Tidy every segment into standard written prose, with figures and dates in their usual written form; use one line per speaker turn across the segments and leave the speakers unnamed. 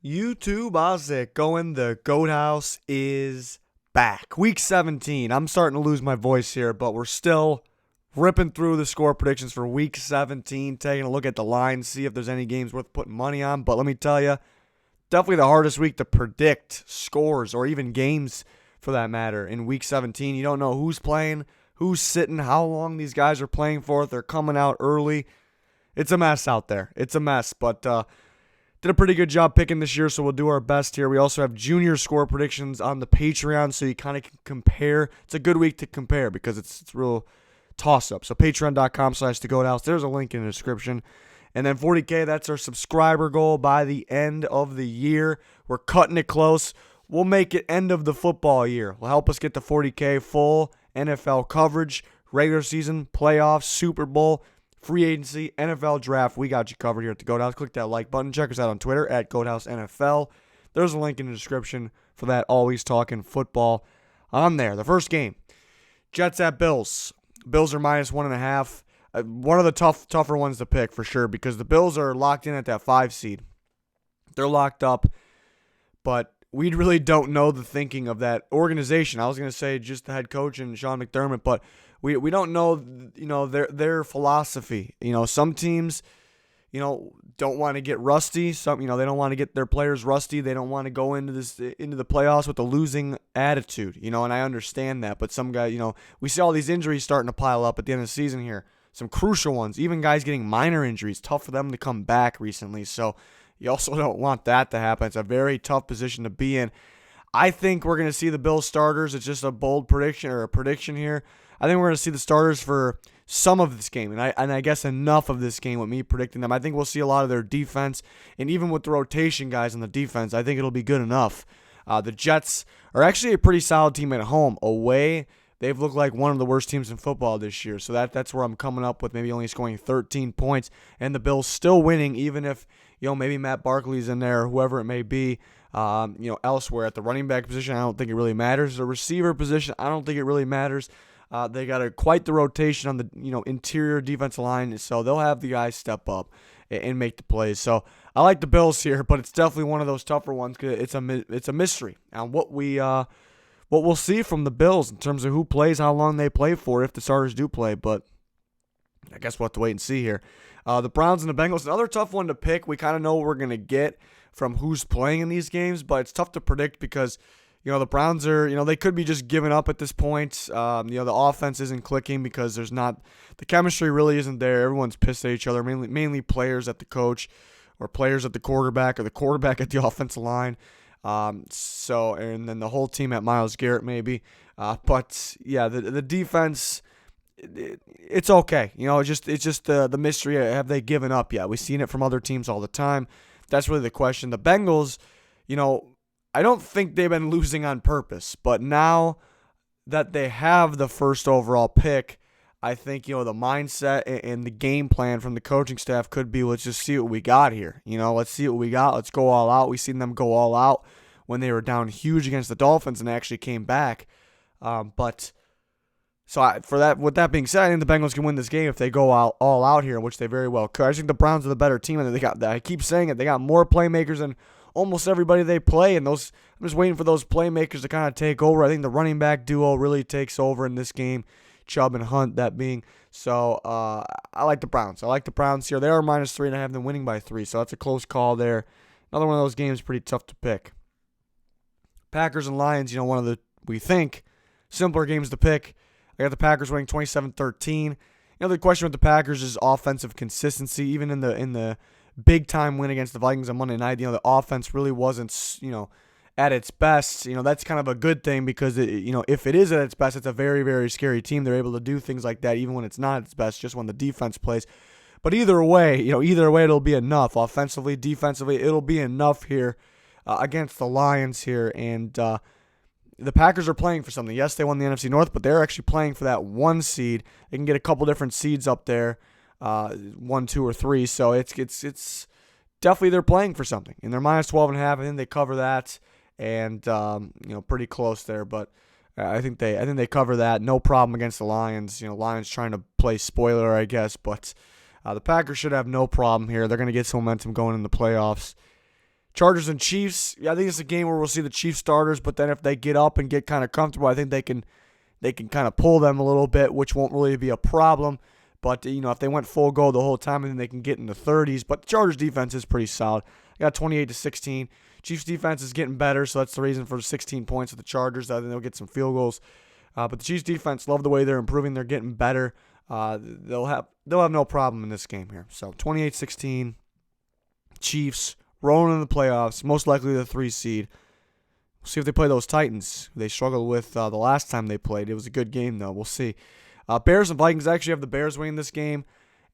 YouTube, how's it going? The Goat House is back. Week 17. I'm starting to lose my voice here, but we're still ripping through the score predictions for Week 17, taking a look at the lines, see if there's any games worth putting money on. But let me tell you, definitely the hardest week to predict scores or even games for that matter in Week 17. You don't know who's playing, who's sitting, how long these guys are playing for, if they're coming out early. It's a mess out there. It's a mess, but did a pretty good job picking this year, so we'll do our best here. We also have junior score predictions on the Patreon, so you kind of can compare. It's a good week to compare because it's real toss-up. So patreon.com/thegoathouse. There's a link in the description. And then 40K, that's our subscriber goal by the end of the year. We're cutting it close. We'll make it end of the football year. Will help us get to 40K full NFL coverage, regular season, playoffs, Super Bowl, free agency, NFL draft. We got you covered here at the Goat House. Click that like button. Check us out on Twitter at GoatHouseNFL. There's a link in the description for that Always Talking Football on there. The first game, Jets at Bills. Bills are -1.5. One of the tougher ones to pick for sure because the Bills are locked in at that 5 seed. They're locked up, but we really don't know the thinking of that organization. I was going to say just the head coach and Sean McDermott, but we don't know, their philosophy. Some teams, don't want to get rusty. Some, they don't want to get their players rusty. They don't want to go into the playoffs with a losing attitude. And I understand that. But some guys, we see all these injuries starting to pile up at the end of the season here. Some crucial ones, even guys getting minor injuries. Tough for them to come back recently. So you also don't want that to happen. It's a very tough position to be in. I think we're going to see the Bills starters. It's just a bold prediction or a prediction here. I think we're going to see the starters for some of this game, and I guess enough of this game with me predicting them. I think we'll see a lot of their defense, and even with the rotation guys on the defense, I think it'll be good enough. The Jets are actually a pretty solid team at home. Away, they've looked like one of the worst teams in football this year, so that's where I'm coming up with maybe only scoring 13 points, and the Bills still winning, even if maybe Matt Barkley's in there, whoever it may be. Elsewhere at the running back position, I don't think it really matters. The receiver position, I don't think it really matters. They got quite the rotation on the interior defensive line, so they'll have the guys step up and make the plays. So I like the Bills here, but it's definitely one of those tougher ones because it's a mystery on what we'll see from the Bills in terms of who plays, how long they play for, if the starters do play. But I guess we'll have to wait and see here. The Browns and the Bengals, another tough one to pick. We kind of know what we're gonna get from who's playing in these games, but it's tough to predict because the Browns are, they could be just giving up at this point. The offense isn't clicking because the chemistry really isn't there. Everyone's pissed at each other, mainly players at the coach or players at the quarterback or the quarterback at the offensive line. And then the whole team at Myles Garrett maybe. But yeah, the defense, it's okay. It's just the mystery. Have they given up yet? We've seen it from other teams all the time. That's really the question. The Bengals, I don't think they've been losing on purpose, but now that they have the first overall pick, I think, the mindset and the game plan from the coaching staff could be, let's just see what we got here. Let's see what we got. Let's go all out. We've seen them go all out when they were down huge against the Dolphins and they actually came back. With that being said, I think the Bengals can win this game if they go all out here, which they very well could. I think the Browns are the better team, and I keep saying it, they got more playmakers than almost everybody they play, and I'm just waiting for those playmakers to kind of take over. I think the running back duo really takes over in this game, Chubb and Hunt, that being. So I like the Browns. I like the Browns here. They are -3, and I have them winning by 3, so that's a close call there. Another one of those games pretty tough to pick. Packers and Lions, one of the, we think, simpler games to pick. I got the Packers winning 27-13. The question with the Packers is offensive consistency. Even in the big-time win against the Vikings on Monday night, the offense really wasn't, at its best. That's kind of a good thing because, if it is at its best, it's a very, very scary team. They're able to do things like that even when it's not at its best, just when the defense plays. But either way, it'll be enough. Offensively, defensively, it'll be enough here against the Lions here. And the Packers are playing for something. Yes, they won the NFC North, but they're actually playing for that 1 seed. They can get a couple different seeds up there, 1, 2, or 3. So it's definitely they're playing for something. And they're -12.5. I think they cover that, and pretty close there. But I think they cover that. No problem against the Lions. Lions trying to play spoiler, I guess, but the Packers should have no problem here. They're going to get some momentum going in the playoffs. Chargers and Chiefs, I think it's a game where we'll see the Chiefs starters, but then if they get up and get kind of comfortable, I think they can kind of pull them a little bit, which won't really be a problem. But, if they went full go the whole time, then they can get in the 30s. But the Chargers defense is pretty solid. I got 28-16. Chiefs defense is getting better, so that's the reason for 16 points with the Chargers. I think they'll get some field goals. But the Chiefs defense, love the way they're improving. They're getting better. They'll have no problem in this game here. So 28-16, Chiefs rolling in the playoffs, most likely the 3 seed. We'll see if they play those Titans. They struggled with the last time they played. It was a good game, though. We'll see. Bears and Vikings, actually have the Bears winning this game,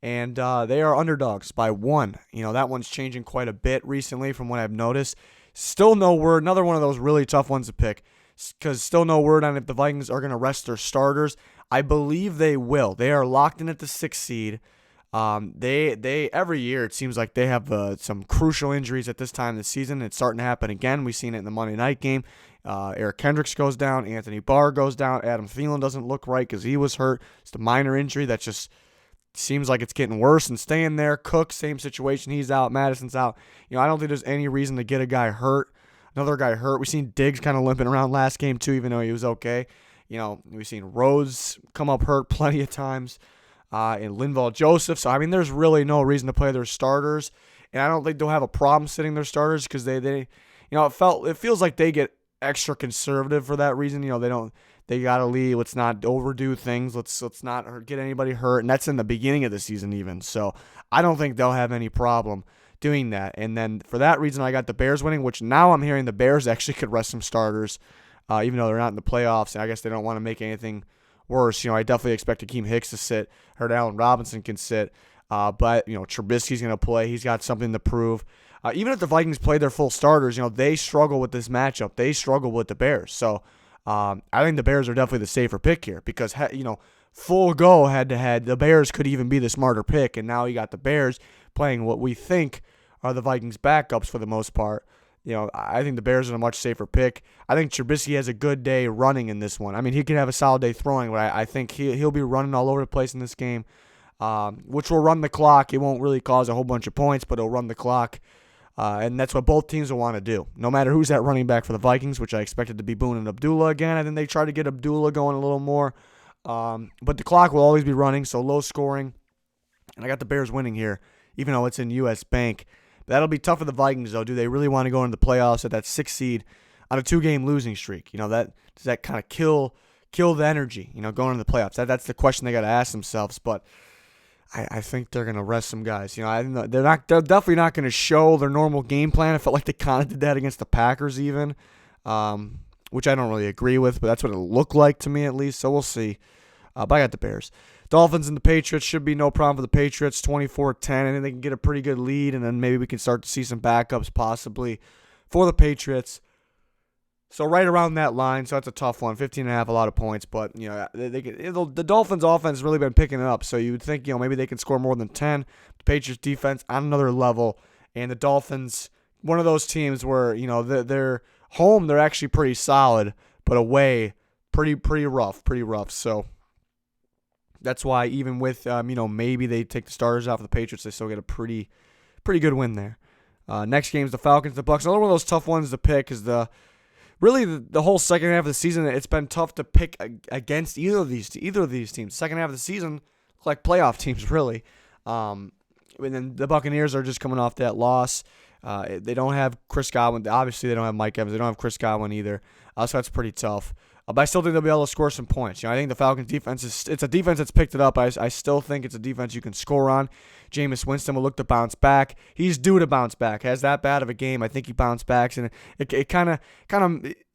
and they are underdogs by 1. That one's changing quite a bit recently from what I've noticed. Still no word. Another one of those really tough ones to pick, because still no word on if the Vikings are going to rest their starters. I believe they will. They are locked in at the 6th seed. They every year it seems like they have some crucial injuries at this time of the season. It's starting to happen again. We've seen it in the Monday night game. Eric Kendricks goes down. Anthony Barr goes down. Adam Thielen doesn't look right because he was hurt. It's a minor injury that just seems like it's getting worse and staying there. Cook, same situation. He's out. Madison's out. I don't think there's any reason to get a guy hurt. Another guy hurt. We've seen Diggs kind of limping around last game too, even though he was okay. We've seen Rhodes come up hurt plenty of times. And Linval Joseph. So, there's really no reason to play their starters. And I don't think they'll have a problem sitting their starters because they it feels like they get extra conservative for that reason. They got to leave. Let's not overdo things. Let's not get anybody hurt. And that's in the beginning of the season even. So, I don't think they'll have any problem doing that. And then for that reason, I got the Bears winning, which now I'm hearing the Bears actually could rest some starters, even though they're not in the playoffs. And I guess they don't want to make anything worse. I definitely expect Akeem Hicks to sit. Heard Allen Robinson can sit. But Trubisky's going to play. He's got something to prove. Even if the Vikings play their full starters, they struggle with this matchup. They struggle with the Bears. So I think the Bears are definitely the safer pick here because, full go head-to-head, the Bears could even be the smarter pick. And now you got the Bears playing what we think are the Vikings' backups for the most part. I think the Bears are a much safer pick. I think Trubisky has a good day running in this one. He could have a solid day throwing, but I think he'll be running all over the place in this game, which will run the clock. It won't really cause a whole bunch of points, but it'll run the clock. And that's what both teams will want to do. No matter who's at running back for the Vikings, which I expected to be Boone and Abdullah again. I think they try to get Abdullah going a little more. But the clock will always be running, so low scoring. And I got the Bears winning here, even though it's in U.S. Bank. That'll be tough for the Vikings, though. Do they really want to go into the playoffs at that 6th seed on a 2-game losing streak? Does that kind of kill the energy, going into the playoffs? That's the question they got to ask themselves. But I think they're going to rest some guys. They're definitely not going to show their normal game plan. I felt like they kind of did that against the Packers even, which I don't really agree with, but that's what it looked like to me at least. So we'll see. But I got the Bears. Dolphins and the Patriots should be no problem for the Patriots, 24-10. I think they can get a pretty good lead, and then maybe we can start to see some backups possibly for the Patriots. So right around that line, so that's a tough one. 15.5, a lot of points, but the Dolphins' offense has really been picking it up. So you would think maybe they can score more than 10. The Patriots' defense on another level, and the Dolphins, one of those teams where they're home, they're actually pretty solid, but away, pretty rough. So that's why even with maybe they take the starters off the Patriots, they still get a pretty good win there. Next game is the Falcons, the Bucs. Another one of those tough ones to pick is the whole second half of the season. It's been tough to pick against either of these teams. Second half of the season, like playoff teams really. And then the Buccaneers are just coming off that loss. They don't have Chris Godwin. Obviously, they don't have Mike Evans. They don't have Chris Godwin either. So that's pretty tough. But I still think they'll be able to score some points. I think the Falcons' defense it's a defense that's picked it up. I still think it's a defense you can score on. Jameis Winston will look to bounce back. He's due to bounce back. Has that bad of a game. I think he bounced back, and it kind of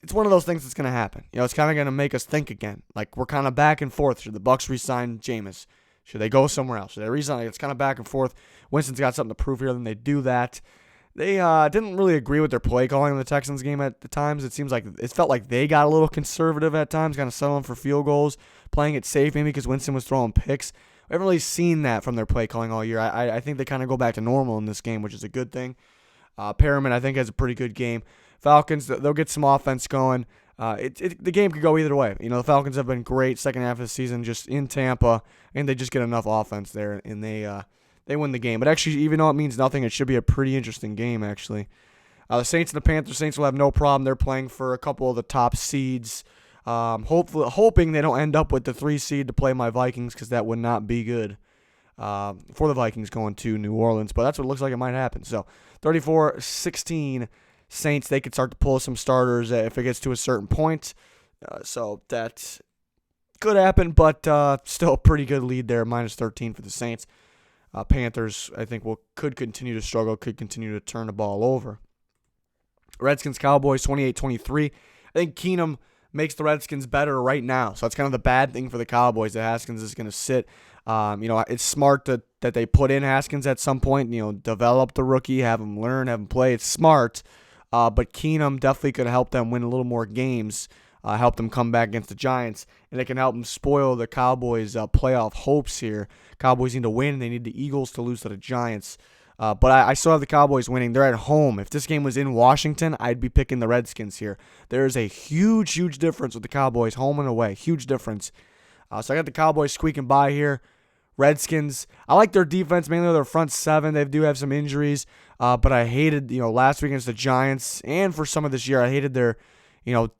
it's one of those things that's going to happen. It's kind of going to make us think again. Like we're kind of back and forth. Should the Bucs re-sign Jameis? Should they go somewhere else? Should they re-sign? It's kind of back and forth. Winston's got something to prove here. Then they do that. They didn't really agree with their play calling in the Texans game at the times. It felt like they got a little conservative at times, kind of settling for field goals, playing it safe maybe because Winston was throwing picks. I haven't really seen that from their play calling all year. I think they kind of go back to normal in this game, which is a good thing. Perriman, I think, has a pretty good game. Falcons, they'll get some offense going. The game could go either way. The Falcons have been great second half of the season just in Tampa, and they just get enough offense there, and they win the game. But actually, even though it means nothing, it should be a pretty interesting game, actually. The Saints and the Panthers. Saints will have no problem. They're playing for a couple of the top seeds. Hoping they don't end up with the 3 seed to play my Vikings, because that would not be good for the Vikings going to New Orleans. But that's what it looks like it might happen. So 34-16 Saints. They could start to pull some starters if it gets to a certain point. So that could happen, but still a pretty good lead there, minus 13 for the Saints. Panthers, I think, could continue to struggle, could continue to turn the ball over. Redskins, Cowboys, 28-23. I think Keenum makes the Redskins better right now. So that's kind of the bad thing for the Cowboys, that Haskins is going to sit. It's smart that they put in Haskins at some point, develop the rookie, have him learn, have him play. It's smart. But Keenum definitely could help them win a little more games, help them come back against the Giants, and it can help them spoil the Cowboys' playoff hopes here. Cowboys need to win. They need the Eagles to lose to the Giants. But I still have the Cowboys winning. They're at home. If this game was in Washington, I'd be picking the Redskins here. There is a huge, huge difference with the Cowboys home and away. Huge difference. So I got the Cowboys squeaking by here. Redskins, I like their defense, mainly their front seven. They do have some injuries, but I hated, last week against the Giants, and for some of this year, I hated their,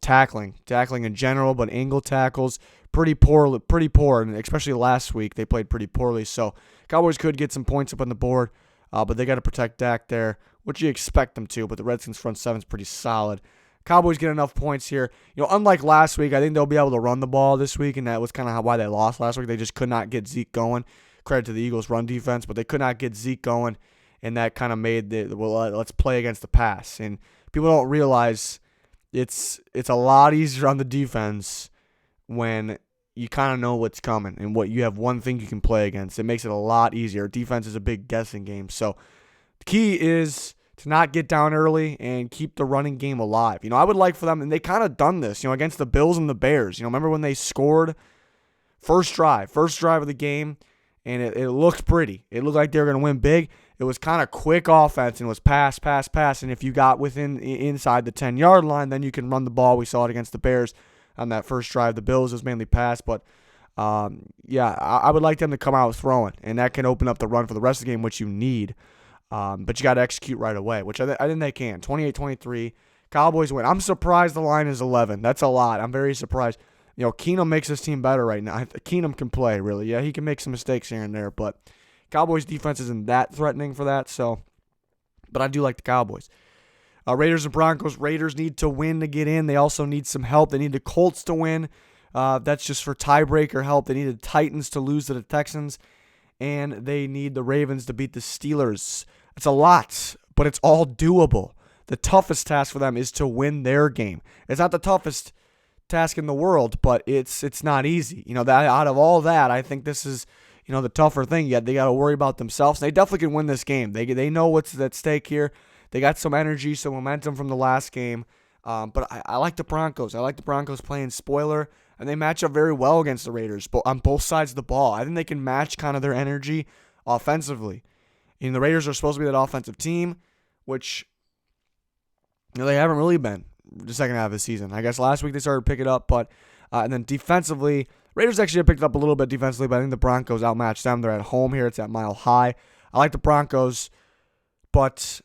tackling in general, but angle tackles, pretty poor, and especially last week, they played pretty poorly. So Cowboys could get some points up on the board, but they got to protect Dak there, which you expect them to, but the Redskins front seven is pretty solid. Cowboys get enough points here. Unlike last week, I think they'll be able to run the ball this week, and that was kind of why they lost last week. They just could not get Zeke going. Credit to the Eagles' run defense, but they could not get Zeke going, and that kind of made let's play against the pass. And people don't realize it's a lot easier on the defense when you kind of know what's coming and what you have one thing you can play against. It makes it a lot easier. Defense is a big guessing game. So the key is to not get down early and keep the running game alive. I would like for them, and they kind of done this, against the Bills and the Bears. Remember when they scored first drive of the game, and it looked pretty. It looked like they were going to win big. It was kind of quick offense, and it was pass, and if you got inside the 10-yard line, then you can run the ball. We saw it against the Bears on that first drive. The Bills was mainly pass, but I would like them to come out throwing, and that can open up the run for the rest of the game, which you need. But you got to execute right away, which I think they can. 28-23, Cowboys win. I'm surprised the line is 11. That's a lot. I'm very surprised. Keenum makes this team better right now. Keenum can play, really. Yeah, he can make some mistakes here and there, but Cowboys defense isn't that threatening for that. But I do like the Cowboys. Raiders and Broncos. Raiders need to win to get in. They also need some help. They need the Colts to win. That's just for tiebreaker help. They need the Titans to lose to the Texans, and they need the Ravens to beat the Steelers. It's a lot, but it's all doable. The toughest task for them is to win their game. It's not the toughest task in the world, but it's not easy. That out of all that, I think this is the tougher thing. Yet they got to worry about themselves. They definitely can win this game. They know what's at stake here. They got some energy, some momentum from the last game. But I like the Broncos. I like the Broncos playing spoiler, and they match up very well against the Raiders on both sides of the ball. I think they can match kind of their energy offensively. And the Raiders are supposed to be that offensive team, which they haven't really been the second half of the season. I guess last week they started to pick it up, but and then defensively, Raiders actually have picked it up a little bit defensively, but I think the Broncos outmatched them. They're at home here. It's at Mile High. I like the Broncos, but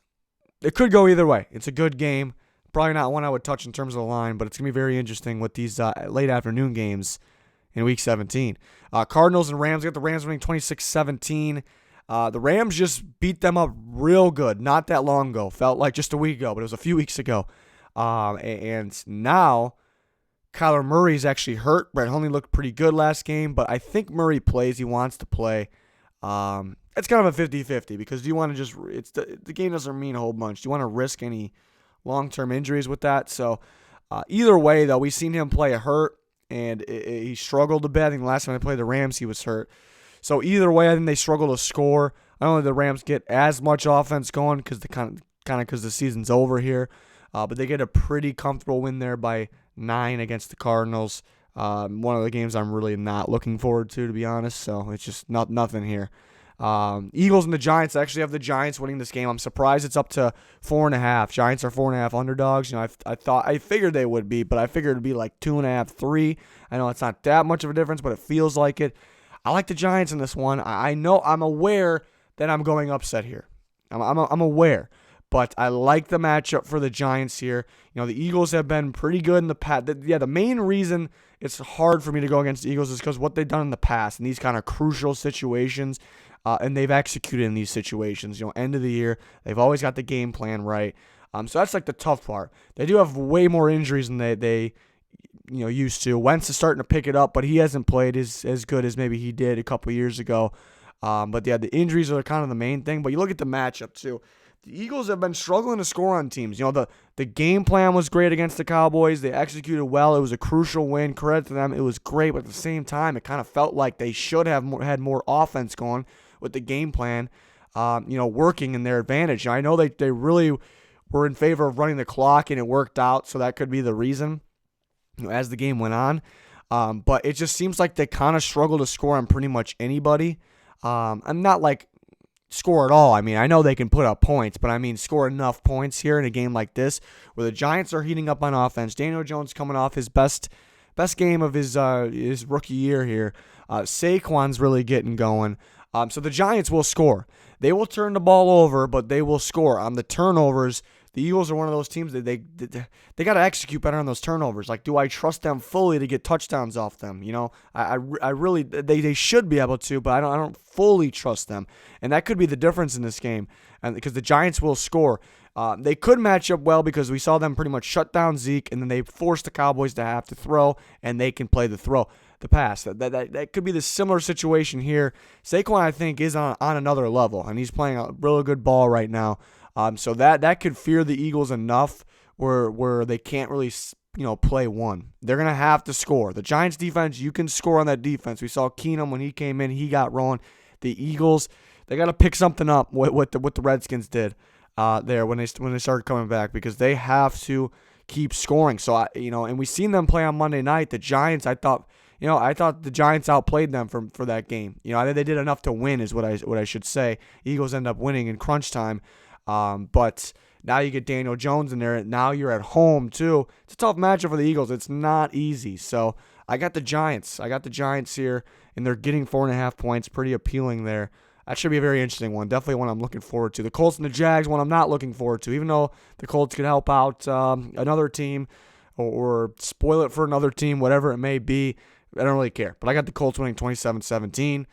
it could go either way. It's a good game. Probably not one I would touch in terms of the line, but it's going to be very interesting with these late afternoon games in Week 17. Cardinals and Rams. I got the Rams winning 26-17. The Rams just beat them up real good not that long ago. Felt like just a week ago, but it was a few weeks ago. And now Kyler Murray's actually hurt. Brett Hundley looked pretty good last game, but I think Murray plays. He wants to play. It's kind of a 50-50 because do you want to just the game doesn't mean a whole bunch. Do you want to risk any long-term injuries with that? So either way, though, we've seen him play hurt, and he struggled a bit. I think the last time they played the Rams, he was hurt. So either way, I think they struggle to score. I don't think the Rams get as much offense going because because the season's over here. But they get a pretty comfortable win there by 9 against the Cardinals. One of the games I'm really not looking forward to be honest. So it's just nothing here. Eagles and the Giants. I actually have the Giants winning this game. I'm surprised it's up to 4.5. Giants are 4.5 underdogs. I figured they would be, but I figured it'd be like 2.5, 3. I know it's not that much of a difference, but it feels like it. I like the Giants in this one. I'm aware that I'm going upset here. I'm aware. But I like the matchup for the Giants here. The Eagles have been pretty good in the past. The main reason it's hard for me to go against the Eagles is because what they've done in the past in these kind of crucial situations, and they've executed in these situations. End of the year, they've always got the game plan right. So that's like the tough part. They do have way more injuries than they used to. Wentz is starting to pick it up, but he hasn't played as good as maybe he did a couple years ago. But yeah, the injuries are kind of the main thing. But you look at the matchup too. The Eagles have been struggling to score on teams. The game plan was great against the Cowboys. They executed well. It was a crucial win. Credit to them. It was great, but at the same time, it kind of felt like they should have had more offense going with the game plan, working in their advantage. I know they really were in favor of running the clock, and it worked out, so that could be the reason as the game went on. But it just seems like they kind of struggle to score on pretty much anybody. I'm not like score at all. I mean, I know they can put up points, but I mean score enough points here in a game like this where the Giants are heating up on offense. Daniel Jones coming off his best game of his rookie year here. Saquon's really getting going. So the Giants will score. They will turn the ball over, but they will score. On the turnovers, the Eagles are one of those teams that they got to execute better on those turnovers. Like, do I trust them fully to get touchdowns off them? I really they should be able to, but I don't fully trust them, and that could be the difference in this game. And because the Giants will score, they could match up well because we saw them pretty much shut down Zeke, and then they forced the Cowboys to have to throw, and they can play the pass. That could be the similar situation here. Saquon, I think, is on another level, and he's playing a really good ball right now. So that could fear the Eagles enough where they can't really play one. They're gonna have to score. The Giants defense, you can score on that defense. We saw Keenum when he came in, he got rolling. The Eagles, they got to pick something up what the Redskins did there when they started coming back, because they have to keep scoring. So and we seen them play on Monday night. The Giants, I thought the Giants outplayed them for that game. I think they did enough to win, is what I should say. Eagles end up winning in crunch time. But now you get Daniel Jones in there, and now you're at home too. It's a tough matchup for the Eagles. It's not easy. So I got the Giants. Here, and they're getting 4.5 points. Pretty appealing there. That should be a very interesting one. Definitely one I'm looking forward to. The Colts and the Jags, one I'm not looking forward to. Even though the Colts could help out another team or spoil it for another team, whatever it may be, I don't really care. But I got the Colts winning 27-17.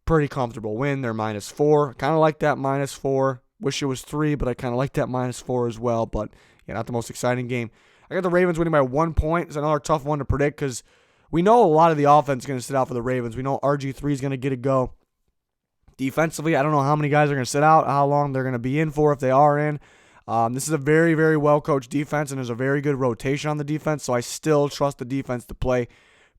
Pretty comfortable win. They're -4. Kind of like that -4. Wish it was 3, but I kind of like that -4 as well. But yeah, not the most exciting game. I got the Ravens winning by 1 point. It's another tough one to predict because we know a lot of the offense is going to sit out for the Ravens. We know RG3 is going to get a go. Defensively, I don't know how many guys are going to sit out, how long they're going to be in for if they are in. This is a very, very well-coached defense, and there's a very good rotation on the defense, so I still trust the defense to play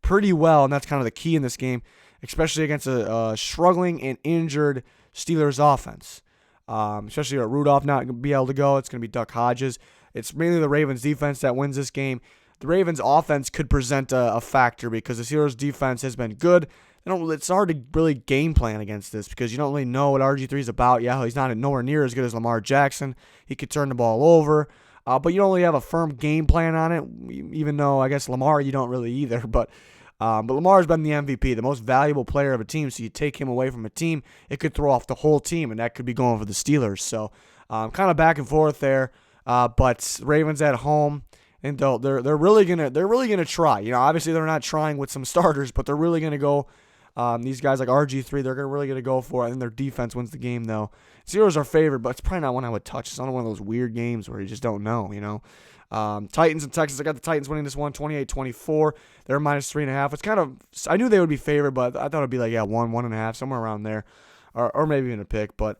pretty well, and that's kind of the key in this game, especially against a struggling and injured Steelers offense. Especially with Rudolph not going to be able to go. It's going to be Duck Hodges. It's mainly the Ravens defense that wins this game. The Ravens offense could present a factor because the Steelers defense has been good. It's hard to really game plan against this because you don't really know what RG3 is about. Yeah, he's not nowhere near as good as Lamar Jackson. He could turn the ball over. But you don't really have a firm game plan on it, even though I guess Lamar you don't really either. But Lamar's been the MVP, the most valuable player of a team, so you take him away from a team, it could throw off the whole team, and that could be going for the Steelers. So kind of back and forth there. But Ravens at home, and they're really gonna try. Obviously they're not trying with some starters, but they're really gonna go. These guys like RG3, they're really gonna go for it, and their defense wins the game though. Steelers are favored, but it's probably not one I would touch. It's not one of those weird games where you just don't know. Titans and Texans. I got the Titans winning this one, 28-24. They're -3.5. It's kind of, I knew they would be favored, but I thought it'd be like 1.5, somewhere around there, or maybe even a pick. But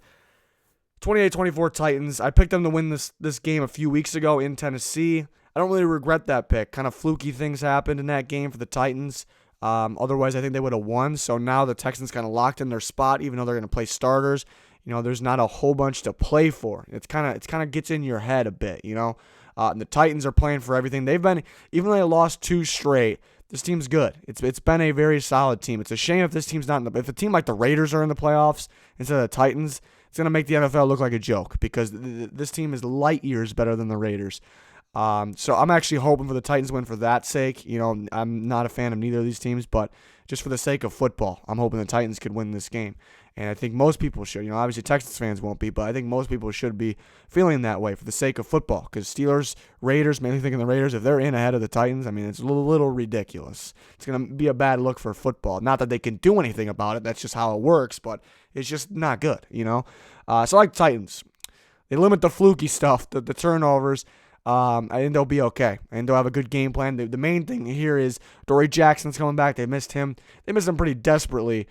28-24 Titans. I picked them to win this game a few weeks ago in Tennessee. I don't really regret that pick. Kind of fluky things happened in that game for the Titans. Otherwise, I think they would have won. So now the Texans kind of locked in their spot, even though they're going to play starters. There's not a whole bunch to play for. It's kind of gets in your head a bit. And the Titans are playing for everything. They've been, even though they lost 2 straight, this team's good. It's been a very solid team. It's a shame if this team's not if a team like the Raiders are in the playoffs instead of the Titans, it's going to make the NFL look like a joke because this team is light years better than the Raiders. So I'm actually hoping for the Titans win for that sake. I'm not a fan of neither of these teams, but just for the sake of football, I'm hoping the Titans could win this game. And I think most people should. Obviously Texans fans won't be, but I think most people should be feeling that way for the sake of football. Because Steelers, Raiders, mainly thinking the Raiders, if they're in ahead of the Titans, it's a little ridiculous. It's going to be a bad look for football. Not that they can do anything about it. That's just how it works, but it's just not good, So I like Titans. They limit the fluky stuff, the turnovers. I think they'll be okay. And they'll have a good game plan. The main thing here is Dory Jackson's coming back. They missed him. They missed him pretty desperately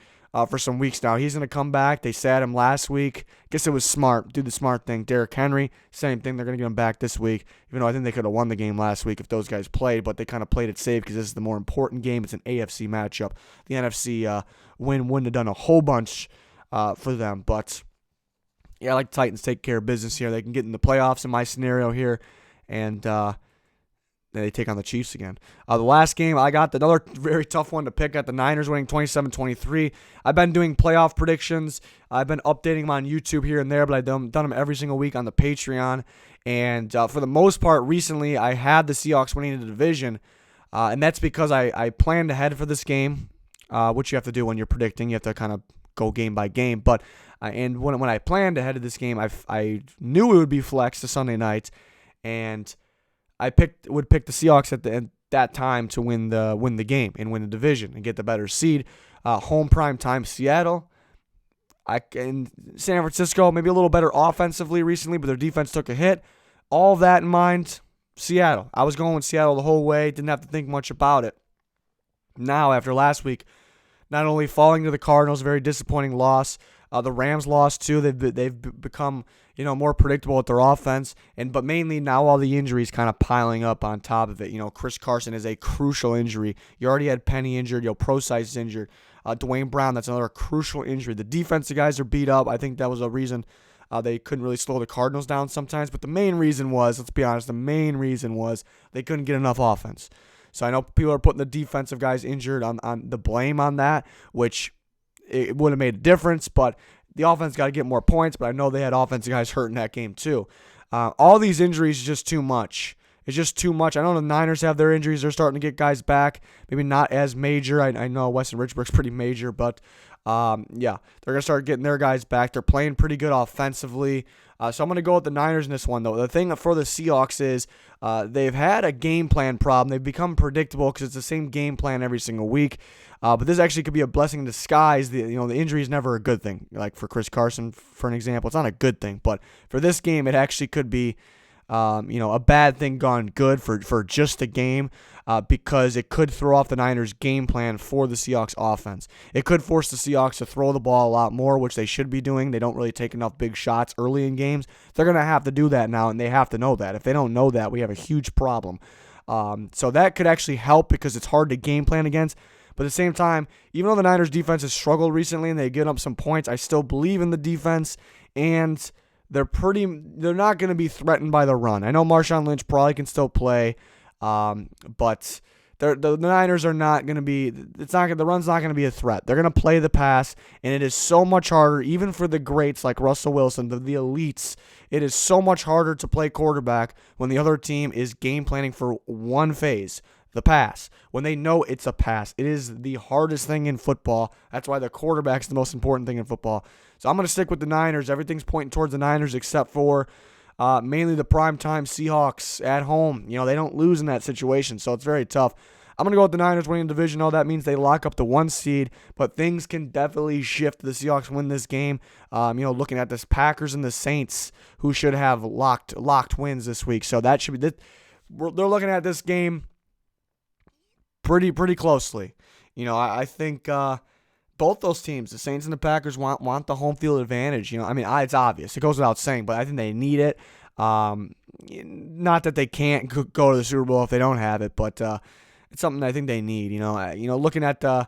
for some weeks now. He's going to come back. They sat him last week. Guess it was smart. Do the smart thing. Derrick Henry, same thing. They're going to get him back this week. Even though I think they could have won the game last week if those guys played, but they kind of played it safe because this is the more important game. It's an AFC matchup. The NFC win wouldn't have done a whole bunch for them. But, yeah, I like the Titans take care of business here. They can get in the playoffs in my scenario here. And they take on the Chiefs again. The last game, I got another very tough one to pick at the Niners winning 27-23. I've been doing playoff predictions. I've been updating them on YouTube here and there, but I've done them every single week on the Patreon. And for the most part, recently, I had the Seahawks winning the division. And that's because I planned ahead for this game, which you have to do when you're predicting. You have to kind of go game by game. But and when I planned ahead of this game, I knew it would be flexed to Sunday night. And I would pick the Seahawks at that time to win the game and win the division and get the better seed. Home prime time Seattle. In San Francisco, maybe a little better offensively recently, but their defense took a hit. All that in mind, Seattle. I was going with Seattle the whole way. Didn't have to think much about it. Now, after last week, not only falling to the Cardinals, a very disappointing loss. The Rams lost too. They've become more predictable with their offense, but mainly now all the injuries kind of piling up on top of it. Chris Carson is a crucial injury. You already had Penny injured. Prosise is injured. Dwayne Brown, that's another crucial injury. The defensive guys are beat up. I think that was a reason they couldn't really slow the Cardinals down sometimes. But the main reason was, let's be honest, they couldn't get enough offense. So I know people are putting the defensive guys injured on the blame on that, which it would have made a difference, but the offense got to get more points, but I know they had offensive guys hurt in that game too. All these injuries are just too much. It's just too much. I know the Niners have their injuries. They're starting to get guys back. Maybe not as major. I know Weston Richburg's pretty major, but they're going to start getting their guys back. They're playing pretty good offensively. So I'm going to go with the Niners in this one, though. The thing for the Seahawks is they've had a game plan problem. They've become predictable because it's the same game plan every single week. But this actually could be a blessing in disguise. The injury is never a good thing. Like for Chris Carson, for an example, it's not a good thing. But for this game, it actually could be a bad thing gone good for just a game because it could throw off the Niners' game plan for the Seahawks offense. It could force the Seahawks to throw the ball a lot more, which they should be doing. They don't really take enough big shots early in games. They're going to have to do that now, and they have to know that. If they don't know that, we have a huge problem. So that could actually help because it's hard to game plan against. But at the same time, even though the Niners' defense has struggled recently and they've given up some points, I still believe in the defense, and they're not going to be threatened by the run. I know Marshawn Lynch probably can still play, but the Niners are not going to be. The run's not going to be a threat. They're going to play the pass, and it is so much harder, even for the greats like Russell Wilson, the elites. It is so much harder to play quarterback when the other team is game planning for one phase. The pass. When they know it's a pass. It is the hardest thing in football. That's why the quarterback's the most important thing in football. So I'm going to stick with the Niners. Everything's pointing towards the Niners except for mainly the primetime Seahawks at home. They don't lose in that situation, so it's very tough. I'm going to go with the Niners winning the division. That means they lock up the 1 seed, but things can definitely shift. The Seahawks win this game. Looking at this Packers and the Saints, who should have locked wins this week. So that should be they're looking at this game pretty closely. I think both those teams, the Saints and the Packers, want the home field advantage. It's obvious. It goes without saying, but I think they need it. Not that they can't go to the Super Bowl if they don't have it, but it's something I think they need. Looking at I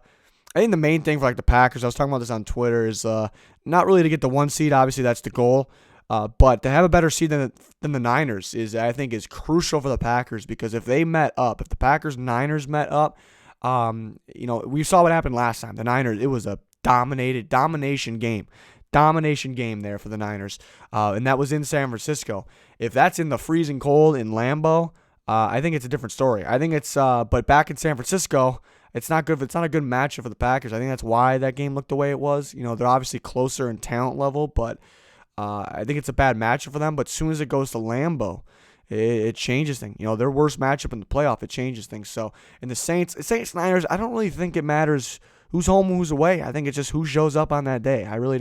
think the main thing for like the Packers, I was talking about this on Twitter, is not really to get the 1 seed. Obviously, that's the goal. But to have a better seed than the Niners I think is crucial for the Packers, because if they met up, if the Packers-Niners met up, we saw what happened last time. The Niners, it was a domination game there for the Niners, and that was in San Francisco. If that's in the freezing cold in Lambeau, I think it's a different story. I think it's but back in San Francisco, it's not good. It's not a good matchup for the Packers. I think that's why that game looked the way it was. They're obviously closer in talent level, but I think it's a bad matchup for them. But as soon as it goes to Lambeau, it changes things. Their worst matchup in the playoff, it changes things. So in the Saints Niners, I don't really think it matters who's home, who's away. I think it's just who shows up on that day. I really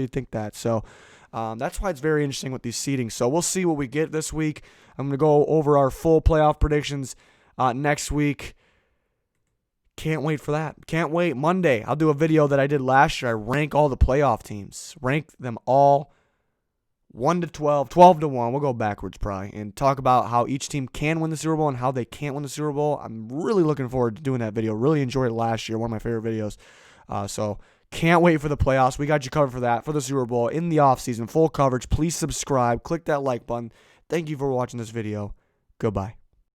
think that. So that's why it's very interesting with these seedings. So we'll see what we get this week. I'm going to go over our full playoff predictions next week. Can't wait for that. Can't wait. Monday, I'll do a video that I did last year. I rank all the playoff teams. Rank them all 1 to 12, 12 to 1. We'll go backwards probably and talk about how each team can win the Super Bowl and how they can't win the Super Bowl. I'm really looking forward to doing that video. Really enjoyed it last year. One of my favorite videos. So can't wait for the playoffs. We got you covered for that, for the Super Bowl in the offseason. Full coverage. Please subscribe. Click that like button. Thank you for watching this video. Goodbye.